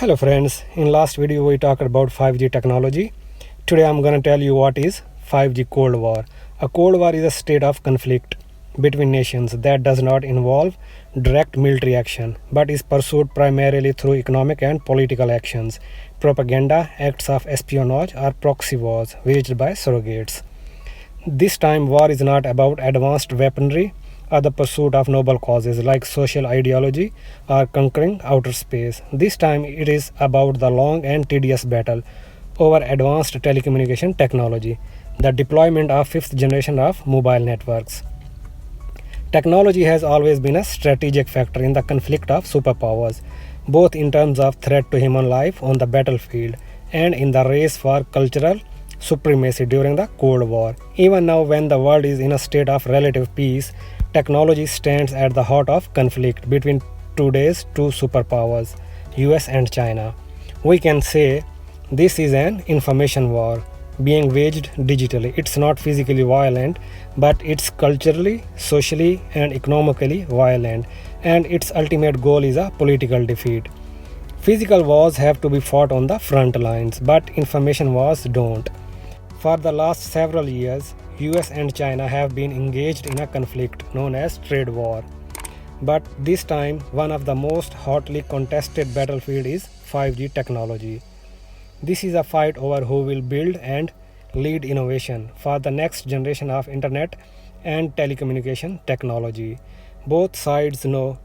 Hello friends, in last video we talked about 5G technology. Today I'm going to tell you what is 5G Cold War. A Cold War is a state of conflict between nations that does not involve direct military action but is pursued primarily through economic and political actions, propaganda, acts of espionage or proxy wars waged by surrogates. This time war is not about advanced weaponry or the pursuit of noble causes like social ideology or conquering outer space. This time it is about the long and tedious battle over advanced telecommunication technology, the deployment of fifth generation of mobile networks. Technology has always been a strategic factor in the conflict of superpowers, both in terms of threat to human life on the battlefield and in the race for cultural supremacy during the Cold War. Even now, when the world is in a state of relative peace, technology stands at the heart of conflict between today's two superpowers, US and China. We can say this is an information war being waged digitally. It's not physically violent, but it's culturally, socially, and economically violent, and its ultimate goal is a political defeat. Physical wars have to be fought on the front lines, but information wars don't. For the last several years, US and China have been engaged in a conflict known as trade war. But this time, one of the most hotly contested battlefield is 5G technology. This is a fight over who will build and lead innovation for the next generation of internet and telecommunication technology. Both sides know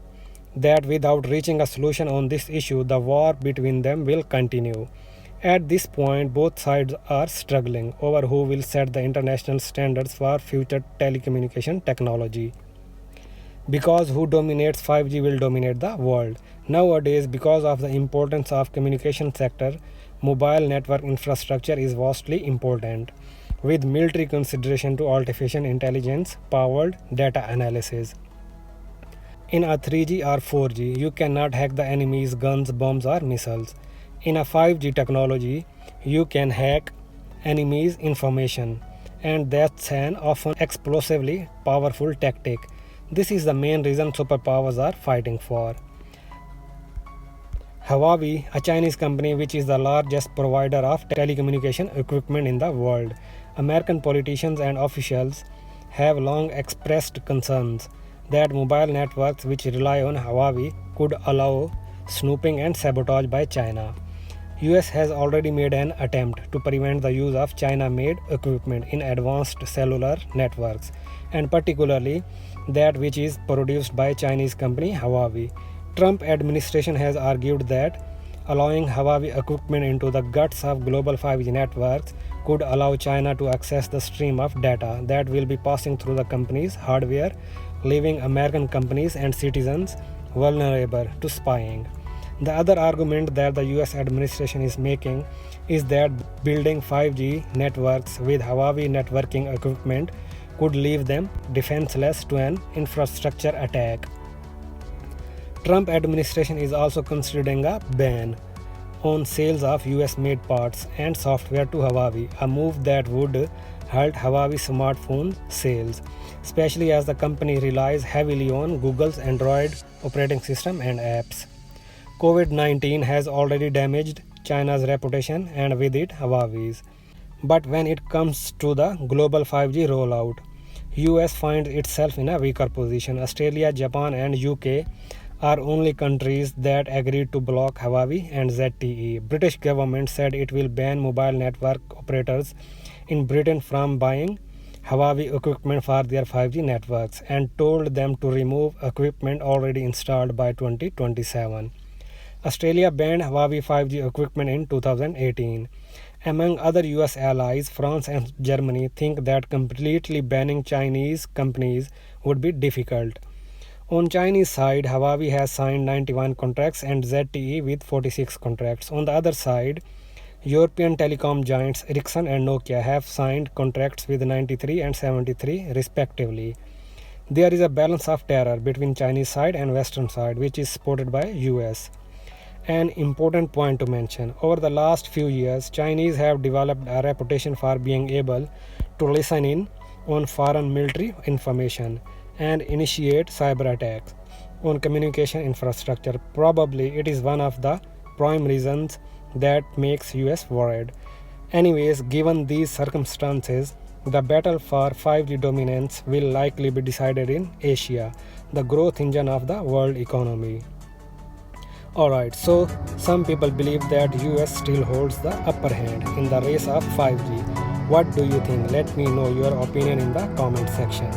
that without reaching a solution on this issue, the war between them will continue. At this point, both sides are struggling over who will set the international standards for future telecommunication technology. Because who dominates 5G will dominate the world. Nowadays, because of the importance of communication sector, mobile network infrastructure is vastly important, with military consideration to artificial intelligence powered data analysis. In a 3G or 4G, you cannot hack the enemy's guns, bombs, or missiles. In a 5G technology, you can hack enemy's information, and that's an often explosively powerful tactic. This is the main reason superpowers are fighting for. Huawei, a Chinese company which is the largest provider of telecommunication equipment in the world. American politicians and officials have long expressed concerns that mobile networks which rely on Huawei could allow snooping and sabotage by China. US has already made an attempt to prevent the use of China-made equipment in advanced cellular networks, and particularly that which is produced by Chinese company Huawei. Trump administration has argued that allowing Huawei equipment into the guts of global 5G networks could allow China to access the stream of data that will be passing through the company's hardware, leaving American companies and citizens vulnerable to spying. The other argument that the US administration is making is that building 5G networks with Huawei networking equipment could leave them defenseless to an infrastructure attack. Trump administration is also considering a ban on sales of US-made parts and software to Huawei, a move that would hurt Huawei smartphone sales, especially as the company relies heavily on Google's Android operating system and apps. COVID-19 has already damaged China's reputation and with it Huawei's. But when it comes to the global 5G rollout, US finds itself in a weaker position. Australia, Japan and UK are only countries that agreed to block Huawei and ZTE. British government said it will ban mobile network operators in Britain from buying Huawei equipment for their 5G networks and told them to remove equipment already installed by 2027. Australia banned Huawei 5G equipment in 2018. Among other US allies, France and Germany think that completely banning Chinese companies would be difficult. On Chinese side, Huawei has signed 91 contracts and ZTE with 46 contracts. On the other side, European telecom giants Ericsson and Nokia have signed contracts with 93 and 73 respectively. There is a balance of terror between Chinese side and Western side, which is supported by US. An important point to mention, over the last few years, Chinese have developed a reputation for being able to listen in on foreign military information and initiate cyber attacks on communication infrastructure. Probably it is one of the prime reasons that makes US worried. Anyways, given these circumstances, the battle for 5G dominance will likely be decided in Asia, the growth engine of the world economy. Alright, so some people believe that US still holds the upper hand in the race of 5G. What do you think? Let me know your opinion in the comment section.